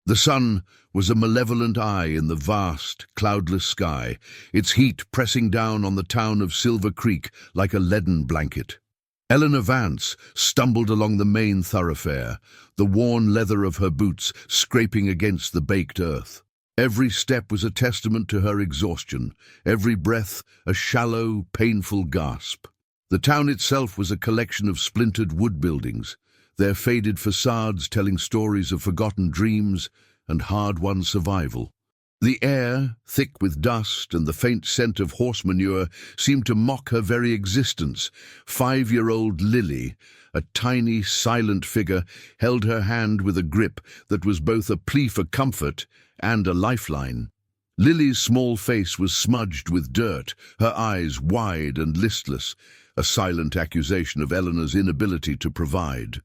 The sun was a malevolent eye in the vast, cloudless sky, its heat pressing down on the town of Silver Creek like a leaden blanket. Eleanor Vance stumbled along the main thoroughfare, the worn leather of her boots scraping against the baked earth. Every step was a testament to her exhaustion, every breath a shallow, painful gasp. The town itself was a collection of splintered wood buildings, their faded facades telling stories of forgotten dreams and hard-won survival. The air, thick with dust and the faint scent of horse manure, seemed to mock her very existence. 5-year-old Lily, a tiny, silent figure, held her hand with a grip that was both a plea for comfort and a lifeline. Lily's small face was smudged with dirt, her eyes wide and listless, a silent accusation of Eleanor's inability to provide.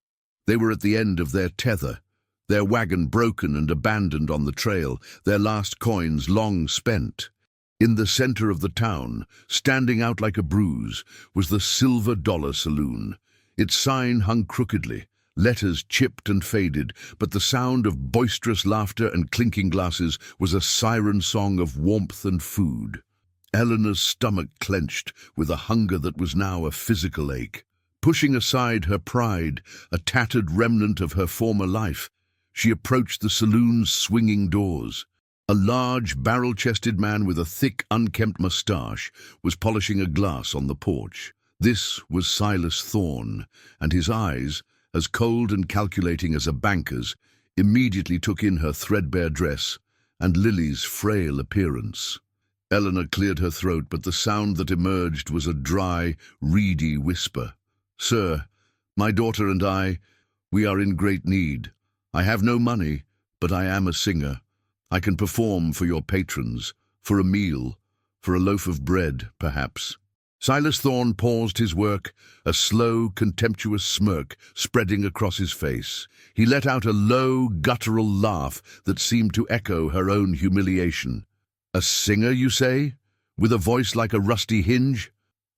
They were at the end of their tether, their wagon broken and abandoned on the trail, their last coins long spent. In the center of the town, standing out like a bruise, was the Silver Dollar Saloon. Its sign hung crookedly, letters chipped and faded, but the sound of boisterous laughter and clinking glasses was a siren song of warmth and food. Eleanor's stomach clenched with a hunger that was now a physical ache. Pushing aside her pride, a tattered remnant of her former life, she approached the saloon's swinging doors. A large, barrel-chested man with a thick, unkempt mustache was polishing a glass on the porch. This was Silas Thorne, and his eyes, as cold and calculating as a banker's, immediately took in her threadbare dress and Lily's frail appearance. Eleanor cleared her throat, but the sound that emerged was a dry, reedy whisper. "Sir, my daughter and we are in great need. I have no money, but I am a singer. I can perform for your patrons, for a meal, for a loaf of bread, perhaps." Silas Thorne paused his work, a slow, contemptuous smirk spreading across his face. He let out a low, guttural laugh that seemed to echo her own humiliation. "A singer, you say? With a voice like a rusty hinge?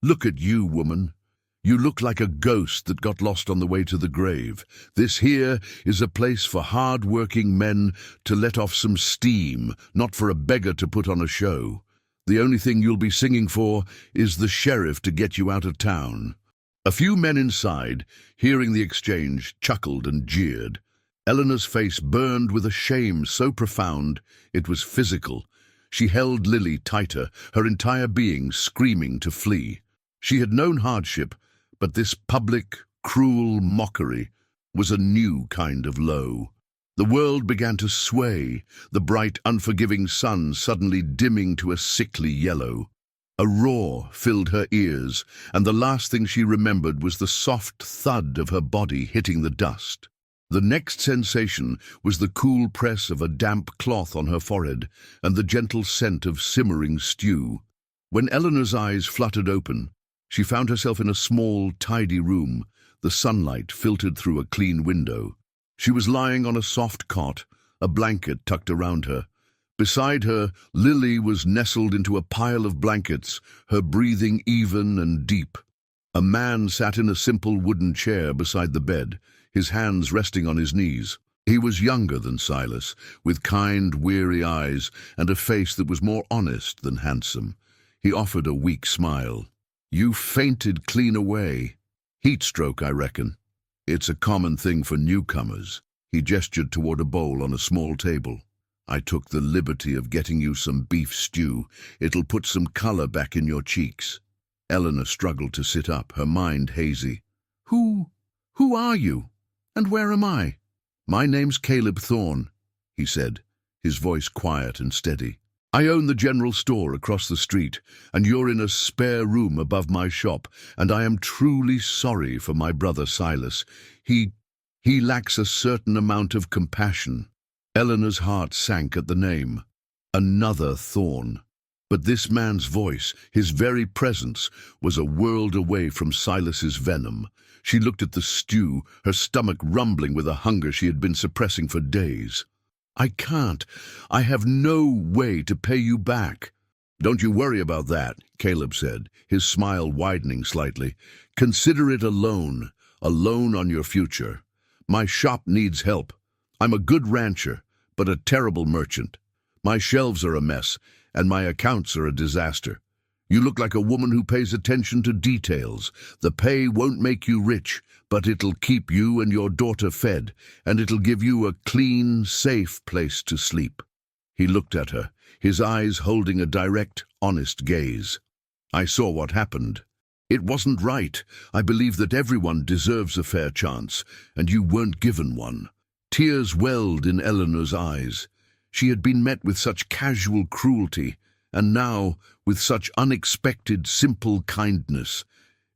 Look at you, woman. You look like a ghost that got lost on the way to the grave. This here is a place for hard-working men to let off some steam, not for a beggar to put on a show. The only thing you'll be singing for is the sheriff to get you out of town." A few men inside, hearing the exchange, chuckled and jeered. Eleanor's face burned with a shame so profound it was physical. She held Lily tighter, her entire being screaming to flee. She had known hardship, but this public, cruel mockery was a new kind of low. The world began to sway, the bright, unforgiving sun suddenly dimming to a sickly yellow. A roar filled her ears, and the last thing she remembered was the soft thud of her body hitting the dust. The next sensation was the cool press of a damp cloth on her forehead and the gentle scent of simmering stew. When Eleanor's eyes fluttered open, she found herself in a small, tidy room, the sunlight filtered through a clean window. She was lying on a soft cot, a blanket tucked around her. Beside her, Lily was nestled into a pile of blankets, her breathing even and deep. A man sat in a simple wooden chair beside the bed, his hands resting on his knees. He was younger than Silas, with kind, weary eyes and a face that was more honest than handsome. He offered a weak smile. "You fainted clean away. Heat stroke, I reckon. It's a common thing for newcomers." He gestured toward a bowl on a small table. "I took the liberty of getting you some beef stew. It'll put some color back in your cheeks." Eleanor struggled to sit up, her mind hazy. Who are you? And where am I?" "My name's Caleb Thorne," he said, his voice quiet and steady. "I own the general store across the street, and you're in a spare room above my shop, and I am truly sorry for my brother Silas. He lacks a certain amount of compassion." Eleanor's heart sank at the name. Another Thorne. But this man's voice, his very presence, was a world away from Silas's venom. She looked at the stew, her stomach rumbling with a hunger she had been suppressing for days. "I can't. I have no way to pay you back." "Don't you worry about that," Caleb said, his smile widening slightly. "Consider it a loan on your future. My shop needs help. I'm a good rancher, but a terrible merchant. My shelves are a mess, and my accounts are a disaster. You look like a woman who pays attention to details. The pay won't make you rich, but it'll keep you and your daughter fed, and it'll give you a clean, safe place to sleep." He looked at her, his eyes holding a direct, honest gaze. I saw what happened. It wasn't right. I believe that everyone deserves a fair chance, and you weren't given one. Tears welled in Eleanor's eyes. She had been met with such casual cruelty, and now with such unexpected, simple kindness.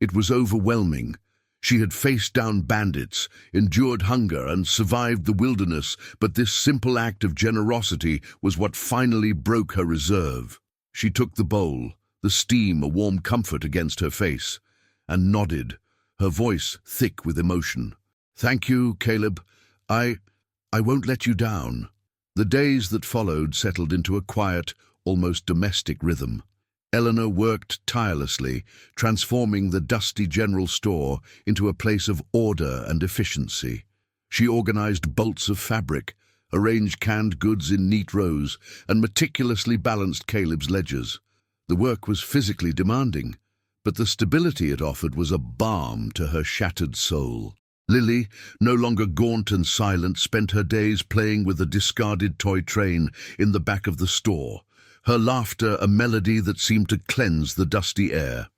It was overwhelming. She had faced down bandits, endured hunger, and survived the wilderness, but this simple act of generosity was what finally broke her reserve. She took the bowl, the steam a warm comfort against her face, and nodded, her voice thick with emotion. "Thank you, Caleb. I won't let you down." The days that followed settled into a quiet, almost domestic rhythm. Eleanor worked tirelessly, transforming the dusty general store into a place of order and efficiency. She organized bolts of fabric, arranged canned goods in neat rows, and meticulously balanced Caleb's ledgers. The work was physically demanding, but the stability it offered was a balm to her shattered soul. Lily, no longer gaunt and silent, spent her days playing with a discarded toy train in the back of the store, her laughter a melody that seemed to cleanse the dusty air.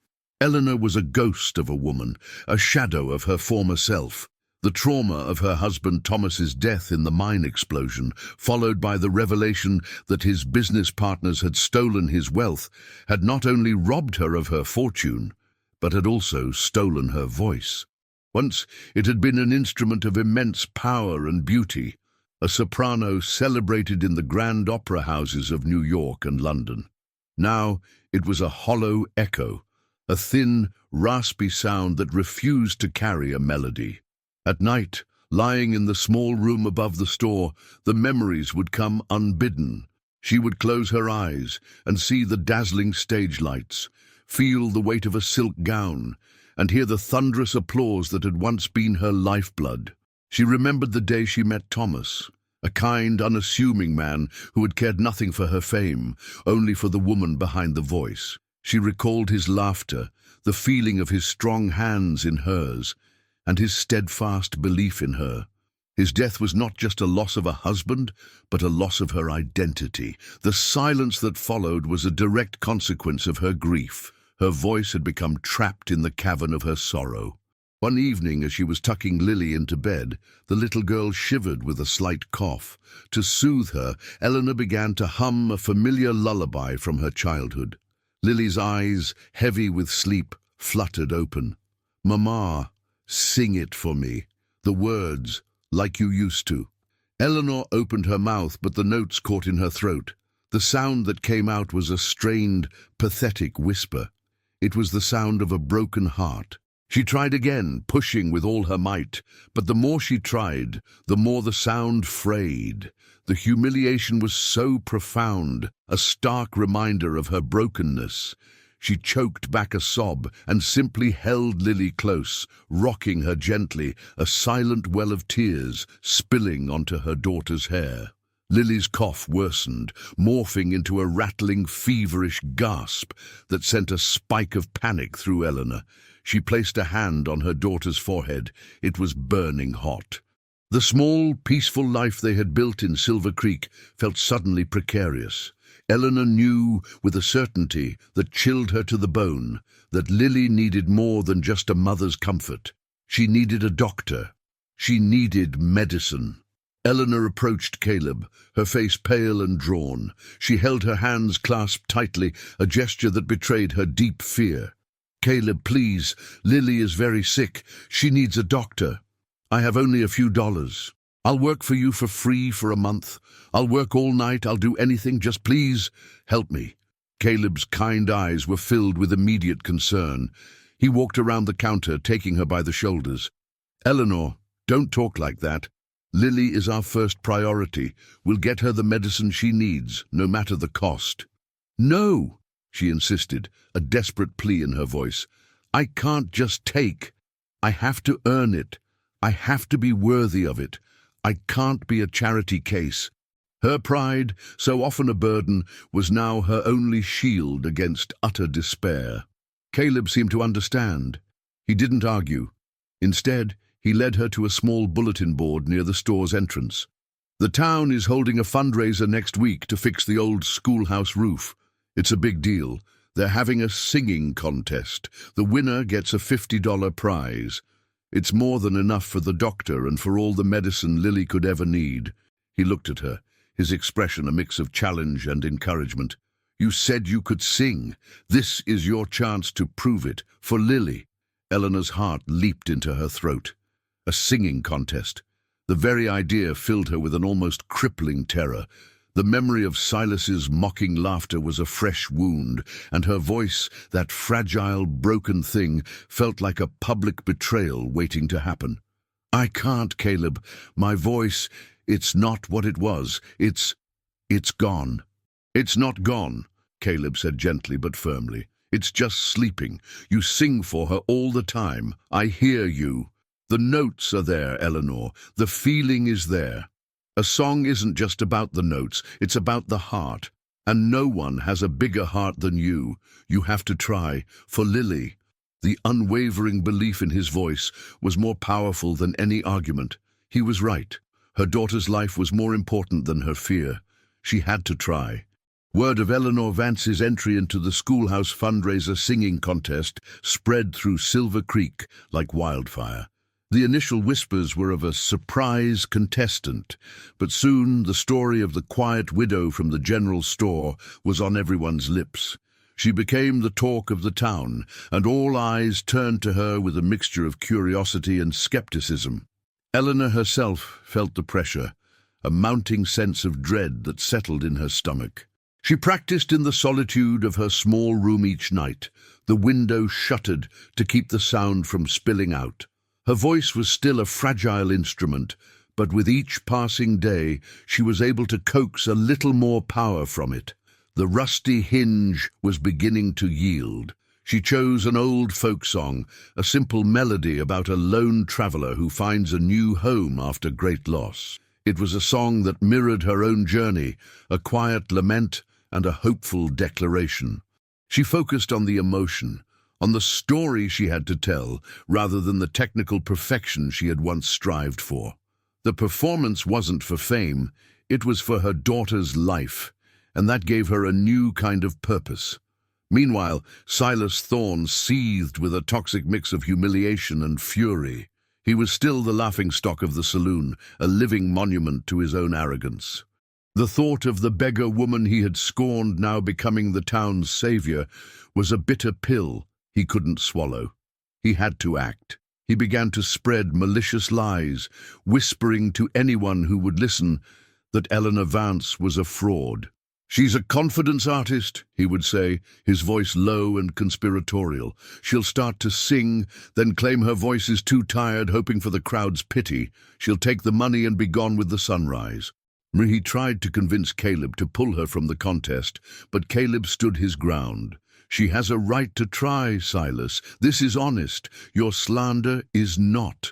Eleanor was a ghost of a woman, a shadow of her former self. The trauma of her husband Thomas's death in the mine explosion, followed by the revelation that his business partners had stolen his wealth, had not only robbed her of her fortune, but had also stolen her voice. Once it had been an instrument of immense power and beauty, a soprano celebrated in the grand opera houses of New York and London. Now it was a hollow echo, a thin, raspy sound that refused to carry a melody. At night, lying in the small room above the store, the memories would come unbidden. She would close her eyes and see the dazzling stage lights, feel the weight of a silk gown, and hear the thunderous applause that had once been her lifeblood. She remembered the day she met Thomas, a kind, unassuming man who had cared nothing for her fame, only for the woman behind the voice. She recalled his laughter, the feeling of his strong hands in hers, and his steadfast belief in her. His death was not just a loss of a husband, but a loss of her identity. The silence that followed was a direct consequence of her grief. Her voice had become trapped in the cavern of her sorrow. One evening, as she was tucking Lily into bed, the little girl shivered with a slight cough. To soothe her, Eleanor began to hum a familiar lullaby from her childhood. Lily's eyes, heavy with sleep, fluttered open. "Mama, sing it for me. The words, like you used to." Eleanor opened her mouth, but the notes caught in her throat. The sound that came out was a strained, pathetic whisper. It was the sound of a broken heart. She tried again, pushing with all her might, but the more she tried, the more the sound frayed. The humiliation was so profound, a stark reminder of her brokenness. She choked back a sob and simply held Lily close, rocking her gently, a silent well of tears spilling onto her daughter's hair. Lily's cough worsened, morphing into a rattling, feverish gasp that sent a spike of panic through Eleanor. She placed a hand on her daughter's forehead. It was burning hot. The small, peaceful life they had built in Silver Creek felt suddenly precarious. Eleanor knew with a certainty that chilled her to the bone that Lily needed more than just a mother's comfort. She needed a doctor. She needed medicine. Eleanor approached Caleb, her face pale and drawn. She held her hands clasped tightly, a gesture that betrayed her deep fear. "Caleb, please, Lily is very sick. She needs a doctor. I have only a few dollars. I'll work for you for free for a month. I'll work all night. I'll do anything. Just please help me." Caleb's kind eyes were filled with immediate concern. He walked around the counter, taking her by the shoulders. "Eleanor, don't talk like that. Lily is our first priority. We'll get her the medicine she needs, no matter the cost." "No," she insisted, a desperate plea in her voice. "I can't just take. I have to earn it. I have to be worthy of it. I can't be a charity case." Her pride, so often a burden, was now her only shield against utter despair. Caleb seemed to understand. He didn't argue. Instead, he led her to a small bulletin board near the store's entrance. "The town is holding a fundraiser next week to fix the old schoolhouse roof. It's a big deal. They're having a singing contest. The winner gets a $50 prize. It's more than enough for the doctor and for all the medicine Lily could ever need." He looked at her, his expression a mix of challenge and encouragement. "You said you could sing. This is your chance to prove it, for Lily." Eleanor's heart leaped into her throat. A singing contest. The very idea filled her with an almost crippling terror. The memory of Silas's mocking laughter was a fresh wound, and her voice, that fragile, broken thing, felt like a public betrayal waiting to happen. "I can't, Caleb. My voice, it's not what it was. It's gone." "It's not gone," Caleb said gently but firmly. "It's just sleeping. You sing for her all the time. I hear you. The notes are there, Eleanor. The feeling is there. A song isn't just about the notes, it's about the heart. And no one has a bigger heart than you. You have to try, for Lily." The unwavering belief in his voice was more powerful than any argument. He was right. Her daughter's life was more important than her fear. She had to try. Word of Eleanor Vance's entry into the schoolhouse fundraiser singing contest spread through Silver Creek like wildfire. The initial whispers were of a surprise contestant, but soon the story of the quiet widow from the general store was on everyone's lips. She became the talk of the town, and all eyes turned to her with a mixture of curiosity and skepticism. Eleanor herself felt the pressure, a mounting sense of dread that settled in her stomach. She practiced in the solitude of her small room each night, the window shuttered to keep the sound from spilling out. Her voice was still a fragile instrument, but with each passing day she was able to coax a little more power from it. The rusty hinge was beginning to yield. She chose an old folk song, a simple melody about a lone traveler who finds a new home after great loss. It was a song that mirrored her own journey, a quiet lament and a hopeful declaration. She focused on the emotion, on the story she had to tell, rather than the technical perfection she had once strived for. The performance wasn't for fame, it was for her daughter's life, and that gave her a new kind of purpose. Meanwhile, Silas Thorne seethed with a toxic mix of humiliation and fury. He was still the laughingstock of the saloon, a living monument to his own arrogance. The thought of the beggar woman he had scorned now becoming the town's savior was a bitter pill he couldn't swallow. He had to act. He began to spread malicious lies, whispering to anyone who would listen that Eleanor Vance was a fraud. "She's a confidence artist," he would say, his voice low and conspiratorial. "She'll start to sing, then claim her voice is too tired, hoping for the crowd's pity. She'll take the money and be gone with the sunrise." He tried to convince Caleb to pull her from the contest, but Caleb stood his ground. "She has a right to try, Silas. This is honest. Your slander is not."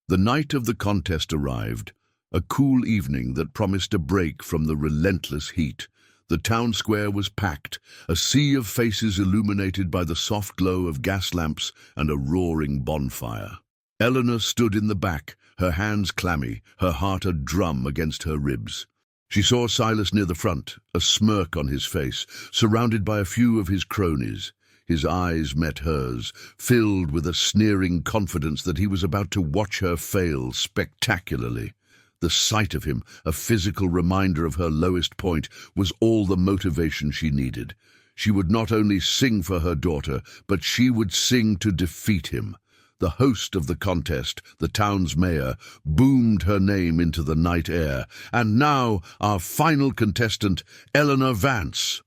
The night of the contest arrived, a cool evening that promised a break from the relentless heat. The town square was packed, a sea of faces illuminated by the soft glow of gas lamps and a roaring bonfire. Eleanor stood in the back, her hands clammy, her heart a drum against her ribs. She saw Silas near the front, a smirk on his face, surrounded by a few of his cronies. His eyes met hers, filled with a sneering confidence that he was about to watch her fail spectacularly. The sight of him, a physical reminder of her lowest point, was all the motivation she needed. She would not only sing for her daughter, but she would sing to defeat him. The host of the contest, the town's mayor, boomed her name into the night air. "And now, our final contestant, Eleanor Vance."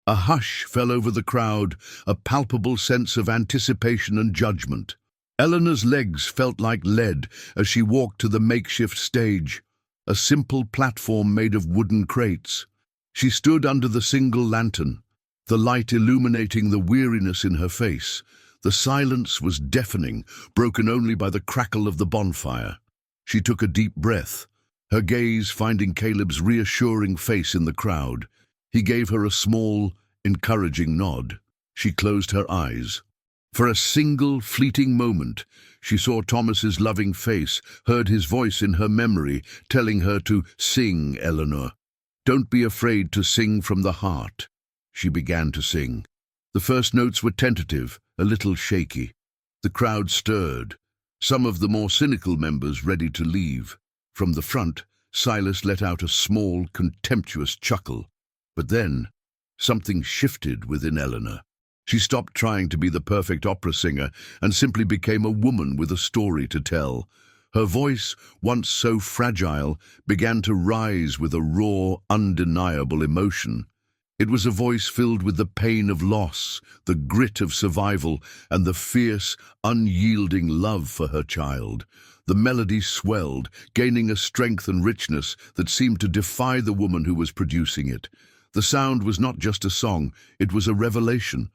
A hush fell over the crowd, a palpable sense of anticipation and judgment. Eleanor's legs felt like lead as she walked to the makeshift stage, a simple platform made of wooden crates. She stood under the single lantern, the light illuminating the weariness in her face. The silence was deafening, broken only by the crackle of the bonfire. She took a deep breath. her gaze finding Caleb's reassuring face in the crowd. He gave her a small, encouraging nod. She closed her eyes. For a single, fleeting moment, she saw Thomas's loving face, heard his voice in her memory, telling her to sing, Eleanor. Don't be afraid to sing from the heart. She began to sing. The first notes were tentative, a little shaky. The crowd stirred, some of the more cynical members ready to leave. From the front, Silas let out a small, contemptuous chuckle. But then, something shifted within Eleanor. She stopped trying to be the perfect opera singer and simply became a woman with a story to tell. Her voice, once so fragile, began to rise with a raw, undeniable emotion. It was a voice filled with the pain of loss, the grit of survival, and the fierce, unyielding love for her child. The melody swelled, gaining a strength and richness that seemed to defy the woman who was producing it. The sound was not just a song, it was a revelation.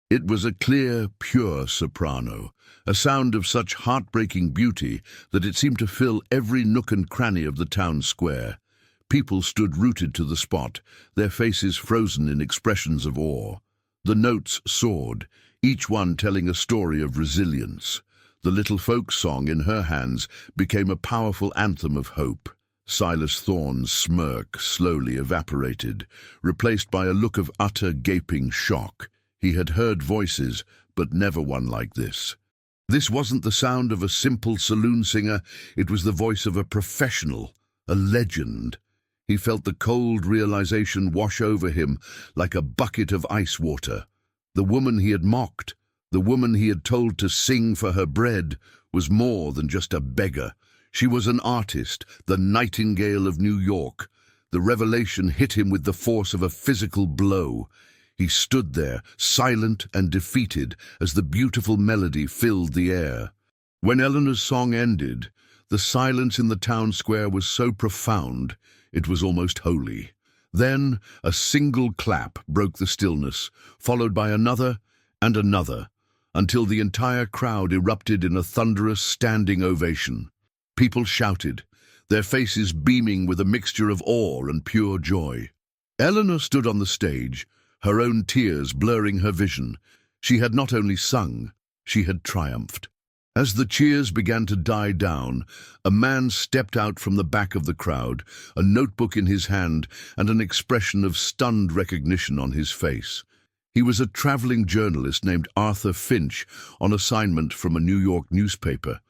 It was a clear, pure soprano, a sound of such heartbreaking beauty that it seemed to fill every nook and cranny of the town square. People stood rooted to the spot, their faces frozen in expressions of awe. The notes soared, each one telling a story of resilience. The little folk song in her hands became a powerful anthem of hope. Silas Thorne's smirk slowly evaporated, replaced by a look of utter gaping shock. He had heard voices, but never one like this. This wasn't the sound of a simple saloon singer, it was the voice of a professional, a legend. He felt the cold realization wash over him like a bucket of ice water. The woman he had mocked, the woman he had told to sing for her bread, was more than just a beggar. She was an artist, the Nightingale of New York. The revelation hit him with the force of a physical blow. He stood there, silent and defeated, as the beautiful melody filled the air. When Eleanor's song ended, the silence in the town square was so profound, it was almost holy. Then a single clap broke the stillness, followed by another and another, until the entire crowd erupted in a thunderous standing ovation. People shouted, their faces beaming with a mixture of awe and pure joy. Eleanor stood on the stage, her own tears blurring her vision. She had not only sung, she had triumphed. As the cheers began to die down, a man stepped out from the back of the crowd, a notebook in his hand and an expression of stunned recognition on his face. He was a traveling journalist named Arthur Finch on assignment from a New York newspaper.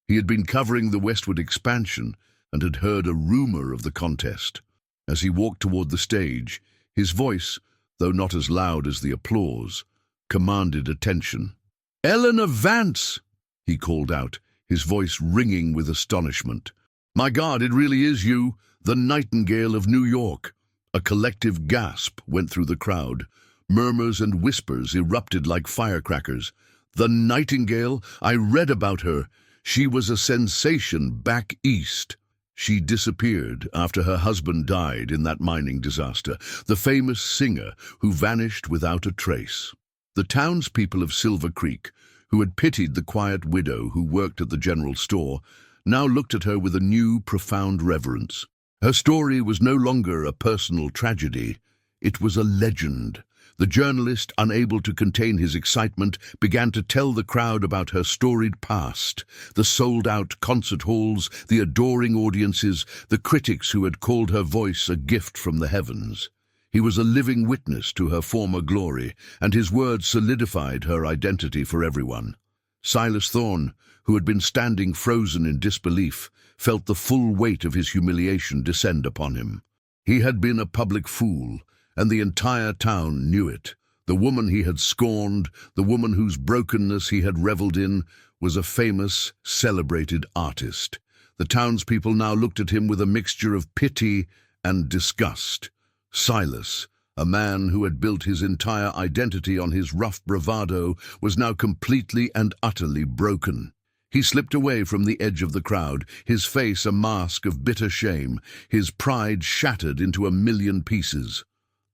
He had been covering the westward expansion and had heard a rumor of the contest. As he walked toward the stage, his voice, though not as loud as the applause, commanded attention. "Eleanor Vance!" he called out, his voice ringing with astonishment. "My God, it really is you, the Nightingale of New York!" A collective gasp went through the crowd. Murmurs and whispers erupted like firecrackers. "The Nightingale? I read about her. She was a sensation back east." She disappeared after her husband died in that mining disaster, the famous singer who vanished without a trace. The townspeople of Silver Creek, who had pitied the quiet widow who worked at the general store, now looked at her with a new, profound reverence. Her story was no longer a personal tragedy, it was a legend. The journalist, unable to contain his excitement, began to tell the crowd about her storied past, the sold-out concert halls, the adoring audiences, the critics who had called her voice a gift from the heavens. He was a living witness to her former glory, and his words solidified her identity for everyone. Silas Thorne, who had been standing frozen in disbelief, felt the full weight of his humiliation descend upon him. He had been a public fool, and the entire town knew it. The woman he had scorned, the woman whose brokenness he had reveled in, was a famous, celebrated artist. The townspeople now looked at him with a mixture of pity and disgust. Silas, a man who had built his entire identity on his rough bravado, was now completely and utterly broken. He slipped away from the edge of the crowd, his face a mask of bitter shame, his pride shattered into a million pieces.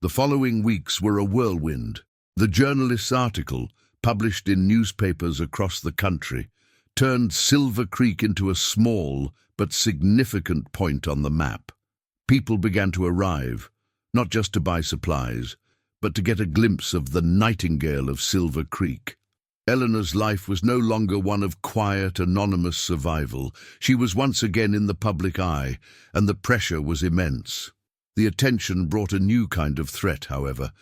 The following weeks were a whirlwind. The journalist's article, published in newspapers across the country, turned Silver Creek into a small but significant point on the map. People began to arrive, not just to buy supplies, but to get a glimpse of the Nightingale of Silver Creek. Eleanor's life was no longer one of quiet, anonymous survival. She was once again in the public eye, and the pressure was immense. The attention brought a new kind of threat, however.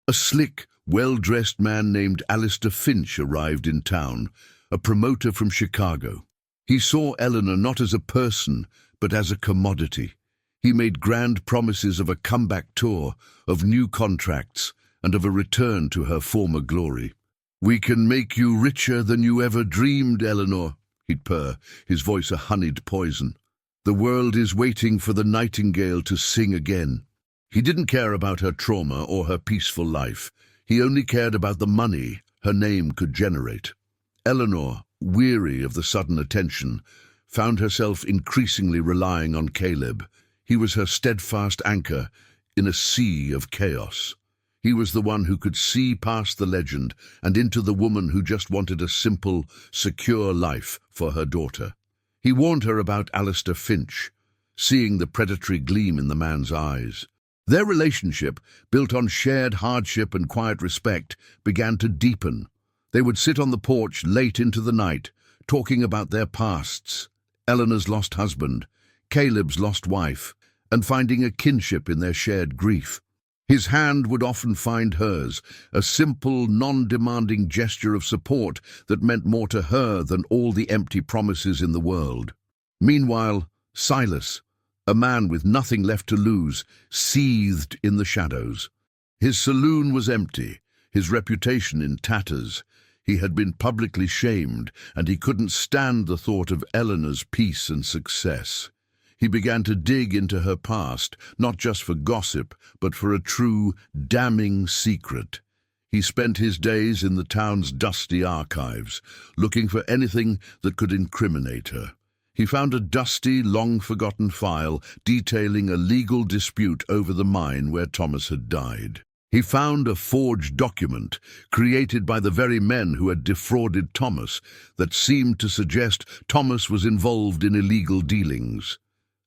A slick, well-dressed man named Alistair Finch arrived in town, a promoter from Chicago. He saw Eleanor not as a person, but as a commodity. He made grand promises of a comeback tour, of new contracts, and of a return to her former glory. "We can make you richer than you ever dreamed, Eleanor," he'd purr, his voice a honeyed poison. "The world is waiting for the nightingale to sing again." He didn't care about her trauma or her peaceful life. He only cared about the money her name could generate. Eleanor, weary of the sudden attention, found herself increasingly relying on Caleb. He was her steadfast anchor in a sea of chaos. He was the one who could see past the legend and into the woman who just wanted a simple, secure life for her daughter. He warned her about Alistair Finch, seeing the predatory gleam in the man's eyes. Their relationship, built on shared hardship and quiet respect, began to deepen. They would sit on the porch late into the night, talking about their pasts, Eleanor's lost husband, Caleb's lost wife, and finding a kinship in their shared grief. His hand would often find hers, a simple, non-demanding gesture of support that meant more to her than all the empty promises in the world. Meanwhile, Silas, a man with nothing left to lose, seethed in the shadows. His saloon was empty, his reputation in tatters. He had been publicly shamed, and he couldn't stand the thought of Eleanor's peace and success. He began to dig into her past, not just for gossip, but for a true, damning secret. He spent his days in the town's dusty archives, looking for anything that could incriminate her. He found a dusty, long-forgotten file detailing a legal dispute over the mine where Thomas had died. He found a forged document, created by the very men who had defrauded Thomas, that seemed to suggest Thomas was involved in illegal dealings.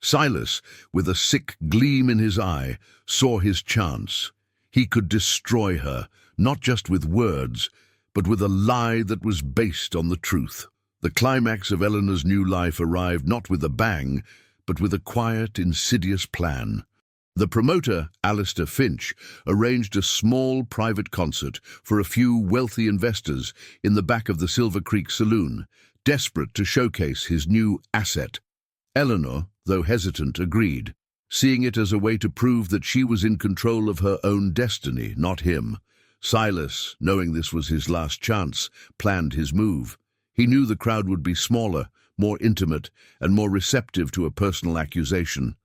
Silas, with a sick gleam in his eye, saw his chance. He could destroy her, not just with words, but with a lie that was based on the truth. The climax of Eleanor's new life arrived not with a bang, but with a quiet, insidious plan. The promoter, Alistair Finch, arranged a small private concert for a few wealthy investors in the back of the Silver Creek saloon, desperate to showcase his new asset. Eleanor, though hesitant, agreed, seeing it as a way to prove that she was in control of her own destiny, not him. Silas, knowing this was his last chance, planned his move. He knew the crowd would be smaller, more intimate, and more receptive to a personal accusation.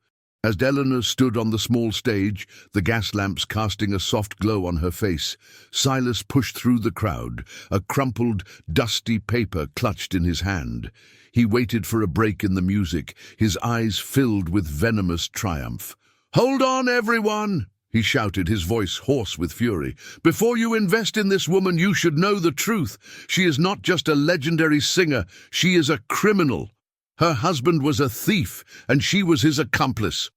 As Eleanor stood on the small stage, the gas lamps casting a soft glow on her face, Silas pushed through the crowd, a crumpled, dusty paper clutched in his hand. He waited for a break in the music, his eyes filled with venomous triumph. "Hold on, everyone!" he shouted, his voice hoarse with fury. "Before you invest in this woman, you should know the truth. She is not just a legendary singer, she is a criminal. Her husband was a thief, and she was his accomplice."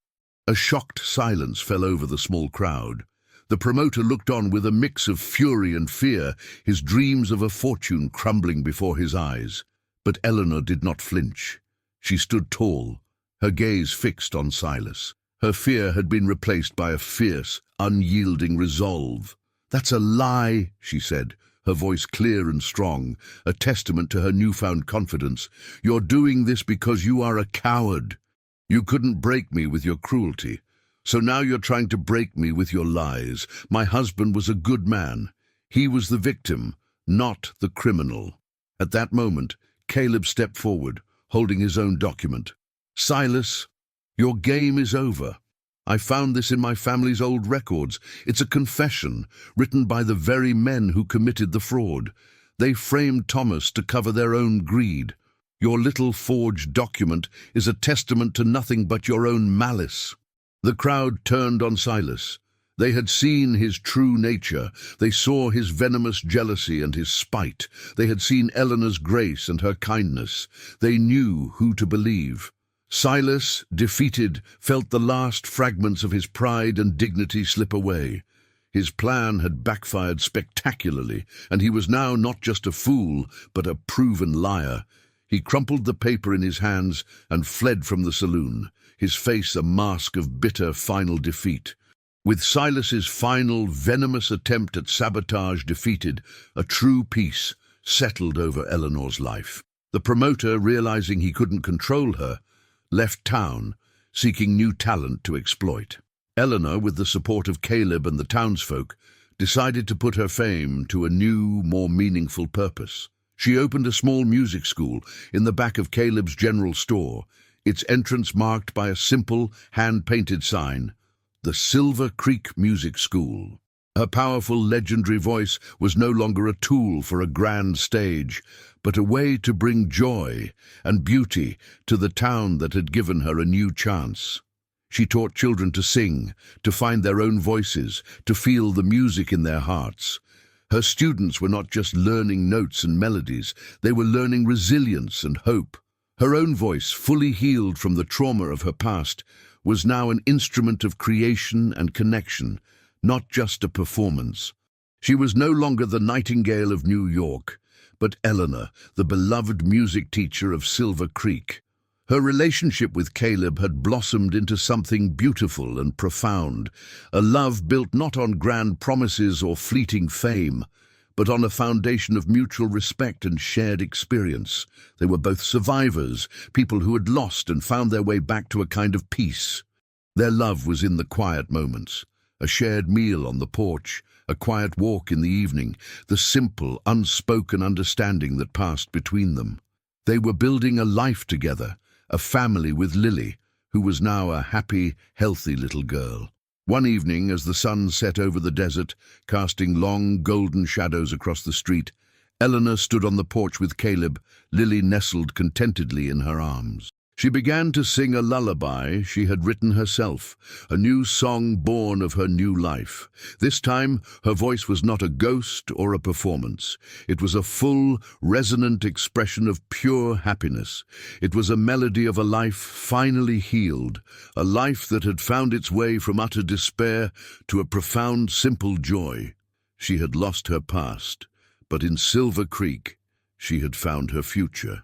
A shocked silence fell over the small crowd. The promoter looked on with a mix of fury and fear, his dreams of a fortune crumbling before his eyes. But Eleanor did not flinch. She stood tall, her gaze fixed on Silas. Her fear had been replaced by a fierce, unyielding resolve. "That's a lie," she said, her voice clear and strong, a testament to her newfound confidence. "You're doing this because you are a coward. You couldn't break me with your cruelty, so now you're trying to break me with your lies. My husband was a good man. He was the victim, not the criminal." At that moment, Caleb stepped forward, holding his own document. "Silas, your game is over. I found this in my family's old records. It's a confession, written by the very men who committed the fraud. They framed Thomas to cover their own greed. Your little forged document is a testament to nothing but your own malice." The crowd turned on Silas, They had seen his true nature. They saw his venomous jealousy and his spite. They had seen Eleanor's grace and her kindness. They knew who to believe. Silas, defeated, felt the last fragments of his pride and dignity slip away. His plan had backfired spectacularly, and he was now not just a fool, but a proven liar. He crumpled the paper in his hands and fled from the saloon, his face a mask of bitter final defeat. With Silas's final, venomous attempt at sabotage defeated, a true peace settled over Eleanor's life. The promoter, realizing he couldn't control her, left town, seeking new talent to exploit. Eleanor, with the support of Caleb and the townsfolk, decided to put her fame to a new, more meaningful purpose. She opened a small music school in the back of Caleb's general store, its entrance marked by a simple, hand-painted sign, the Silver Creek Music School. Her powerful, legendary voice was no longer a tool for a grand stage, but a way to bring joy and beauty to the town that had given her a new chance. She taught children to sing, to find their own voices, to feel the music in their hearts. Her students were not just learning notes and melodies, they were learning resilience and hope. Her own voice, fully healed from the trauma of her past, was now an instrument of creation and connection, not just a performance. She was no longer the Nightingale of New York, but Eleanor, the beloved music teacher of Silver Creek. Her relationship with Caleb had blossomed into something beautiful and profound, a love built not on grand promises or fleeting fame, but on a foundation of mutual respect and shared experience. They were both survivors, people who had lost and found their way back to a kind of peace. Their love was in the quiet moments, a shared meal on the porch, a quiet walk in the evening, the simple, unspoken understanding that passed between them. They were building a life together, a family with Lily, who was now a happy, healthy little girl. One evening, as the sun set over the desert, casting long, golden shadows across the street, Eleanor stood on the porch with Caleb, Lily nestled contentedly in her arms. She began to sing a lullaby she had written herself, a new song born of her new life. This time, her voice was not a ghost or a performance. It was a full, resonant expression of pure happiness. It was a melody of a life finally healed, a life that had found its way from utter despair to a profound, simple joy. She had lost her past, but in Silver Creek, she had found her future.